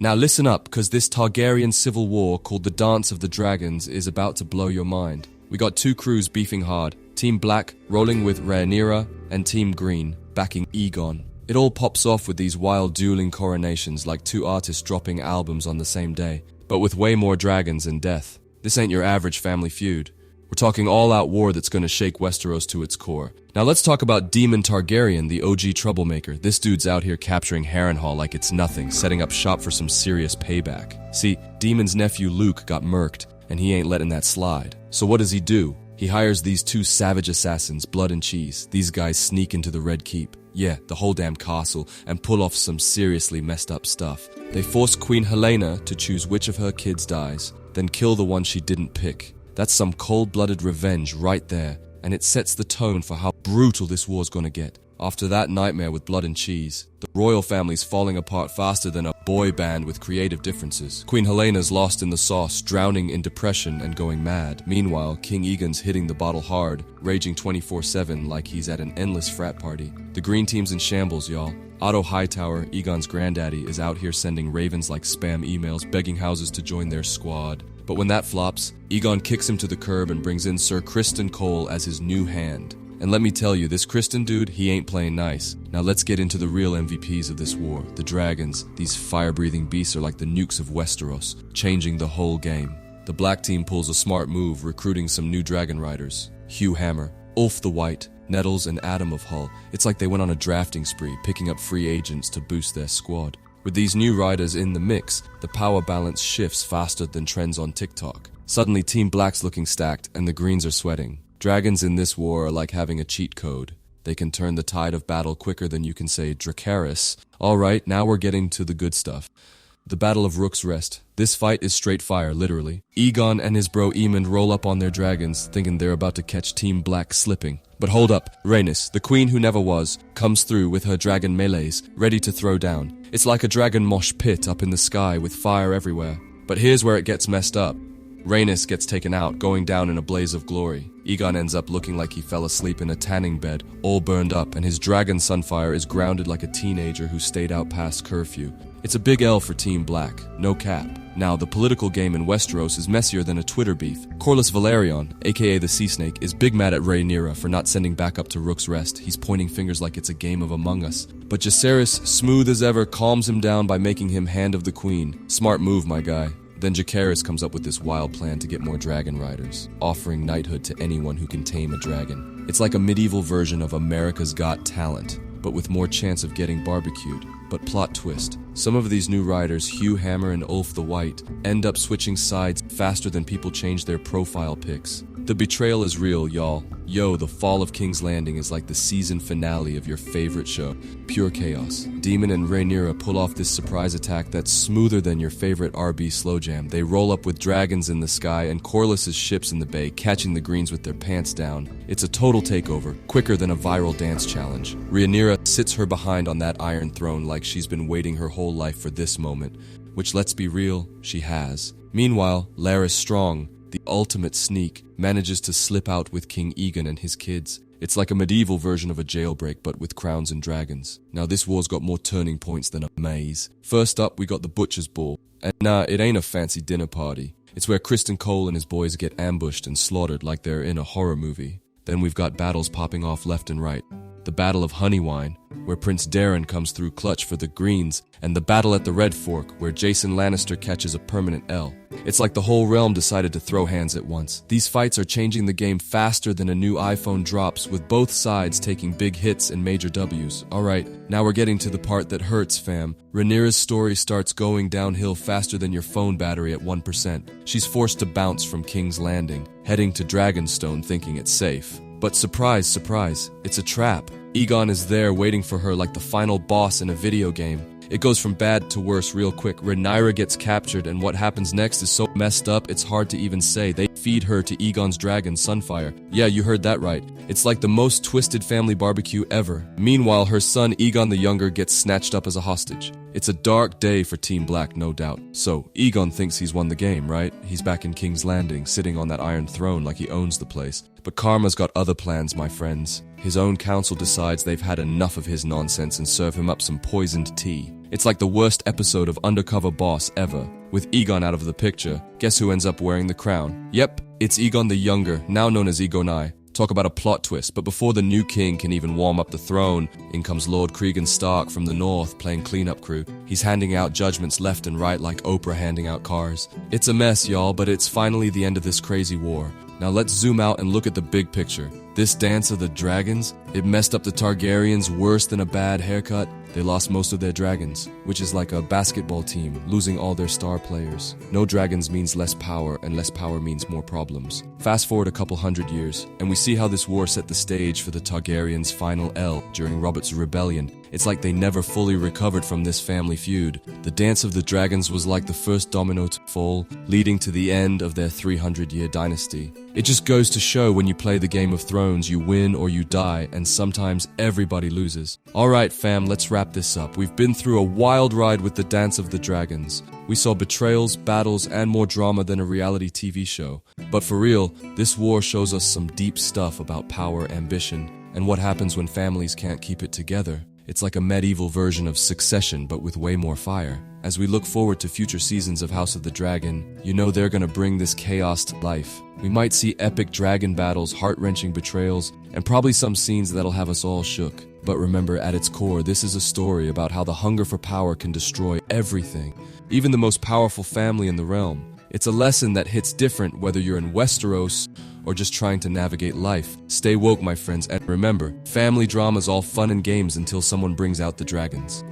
Now listen up, cause this Targaryen civil war called the Dance of the Dragons is about to blow your mind. We got two crews beefing hard, Team Black rolling with Rhaenyra and Team Green backing Aegon. It all pops off with these wild dueling coronations like two artists dropping albums on the same day, but with way more dragons and death. This ain't your average family feud. We're talking all-out war that's gonna shake Westeros to its core. Now let's talk about Daemon Targaryen, the OG troublemaker. This dude's out here capturing Harrenhal like it's nothing, setting up shop for some serious payback. See, Daemon's nephew Luke got murked, and he ain't letting that slide. So what does he do? He hires these two savage assassins, Blood and Cheese. These guys sneak into the Red Keep, yeah, the whole damn castle, and pull off some seriously messed up stuff. They force Queen Helaena to choose which of her kids dies, then kill the one she didn't pick. That's some cold-blooded revenge right there, and it sets the tone for how brutal this war's gonna get. After that nightmare with Blood and Cheese, the royal family's falling apart faster than a boy band with creative differences. Queen Helena's lost in the sauce, drowning in depression and going mad. Meanwhile, King Aegon's hitting the bottle hard, raging 24/7 like he's at an endless frat party. The green team's in shambles, y'all. Otto Hightower, Aegon's granddaddy, is out here sending ravens like spam emails, begging houses to join their squad. But when that flops, Aegon kicks him to the curb and brings in Sir Criston Cole as his new hand. And let me tell you, this Criston dude, he ain't playing nice. Now let's get into the real MVPs of this war. The dragons. These fire-breathing beasts are like the nukes of Westeros, changing the whole game. The black team pulls a smart move, recruiting some new dragon riders. Hugh Hammer, Ulf the White, Nettles, and Adam of Hull. It's like they went on a drafting spree, picking up free agents to boost their squad. With these new riders in the mix, the power balance shifts faster than trends on TikTok. Suddenly, Team Black's looking stacked, and the Greens are sweating. Dragons in this war are like having a cheat code. They can turn the tide of battle quicker than you can say Dracarys. Alright, now we're getting to the good stuff. The Battle of Rook's Rest. This fight is straight fire, literally. Aegon and his bro Aemond roll up on their dragons, thinking they're about to catch Team Black slipping. But hold up, Rhaenys, the queen who never was, comes through with her dragon melees, ready to throw down. It's like a dragon mosh pit up in the sky with fire everywhere. But here's where it gets messed up. Rhaenys gets taken out, going down in a blaze of glory. Aegon ends up looking like he fell asleep in a tanning bed, all burned up, and his dragon Sunfire is grounded like a teenager who stayed out past curfew. It's a big L for Team Black, no cap. Now, the political game in Westeros is messier than a Twitter beef. Corlys Velaryon, aka the Sea Snake, is big mad at Rhaenyra for not sending back up to Rook's Rest. He's pointing fingers like it's a game of Among Us. But Jacaerys, smooth as ever, calms him down by making him Hand of the Queen. Smart move, my guy. Then Jacaerys comes up with this wild plan to get more dragon riders, offering knighthood to anyone who can tame a dragon. It's like a medieval version of America's Got Talent, but with more chance of getting barbecued. But plot twist, some of these new riders, Hugh Hammer and Ulf the White, end up switching sides faster than people change their profile pics. The betrayal is real, y'all. Yo, the fall of King's Landing is like the season finale of your favorite show. Pure chaos. Daemon and Rhaenyra pull off this surprise attack that's smoother than your favorite RB slow jam. They roll up with dragons in the sky and Corlys' ships in the bay, catching the Greens with their pants down. It's a total takeover, quicker than a viral dance challenge. Rhaenyra sits her behind on that Iron Throne like she's been waiting her whole life for this moment, which, let's be real, she has. Meanwhile, Larys Strong, the ultimate sneak, manages to slip out with King Aegon and his kids. It's like a medieval version of a jailbreak, but with crowns and dragons. Now this war's got more turning points than a maze. First up, we got the Butcher's Ball. And nah, it ain't a fancy dinner party. It's where Criston Cole and his boys get ambushed and slaughtered like they're in a horror movie. Then we've got battles popping off left and right. The Battle of Honeywine, where Prince Daeron comes through clutch for the Greens, and the battle at the Red Fork, where Jason Lannister catches a permanent L. It's like the whole realm decided to throw hands at once. These fights are changing the game faster than a new iPhone drops, with both sides taking big hits and major Ws. Alright, now we're getting to the part that hurts, fam. Rhaenyra's story starts going downhill faster than your phone battery at 1%. She's forced to bounce from King's Landing, heading to Dragonstone thinking it's safe. But surprise, surprise, it's a trap. Aegon is there waiting for her like the final boss in a video game. It goes from bad to worse real quick. Rhaenyra gets captured, and what happens next is so messed up it's hard to even say. They feed her to Aegon's dragon, Sunfire. Yeah, you heard that right. It's like the most twisted family barbecue ever. Meanwhile, her son Aegon the Younger gets snatched up as a hostage. It's a dark day for Team Black, no doubt. So, Aegon thinks he's won the game, right? He's back in King's Landing, sitting on that Iron Throne like he owns the place. But Karma's got other plans, my friends. His own council decides they've had enough of his nonsense and serve him up some poisoned tea. It's like the worst episode of Undercover Boss ever. With Aegon out of the picture, guess who ends up wearing the crown? Yep, it's Aegon the Younger, now known as Aegon I. Talk about a plot twist, but before the new king can even warm up the throne, in comes Lord Cregan Stark from the north playing cleanup crew. He's handing out judgments left and right like Oprah handing out cars. It's a mess, y'all, but it's finally the end of this crazy war. Now let's zoom out and look at the big picture. This dance of the dragons, it messed up the Targaryens worse than a bad haircut. They lost most of their dragons, which is like a basketball team losing all their star players. No dragons means less power, and less power means more problems. Fast forward a couple hundred years, and we see how this war set the stage for the Targaryens' final L during Robert's rebellion. It's like they never fully recovered from this family feud. The Dance of the Dragons was like the first domino to fall, leading to the end of their 300-year dynasty. It just goes to show when you play the Game of Thrones, you win or you die, and sometimes everybody loses. Alright fam, let's wrap this up. We've been through a wild ride with the Dance of the Dragons. We saw betrayals, battles, and more drama than a reality TV show. But for real, this war shows us some deep stuff about power, ambition, and what happens when families can't keep it together. It's like a medieval version of Succession, but with way more fire. As we look forward to future seasons of House of the Dragon, you know they're gonna bring this chaos to life. We might see epic dragon battles, heart-wrenching betrayals, and probably some scenes that'll have us all shook. But remember, at its core, this is a story about how the hunger for power can destroy everything, even the most powerful family in the realm. It's a lesson that hits different whether you're in Westeros or just trying to navigate life. Stay woke, my friends, and remember, family drama's all fun and games until someone brings out the dragons.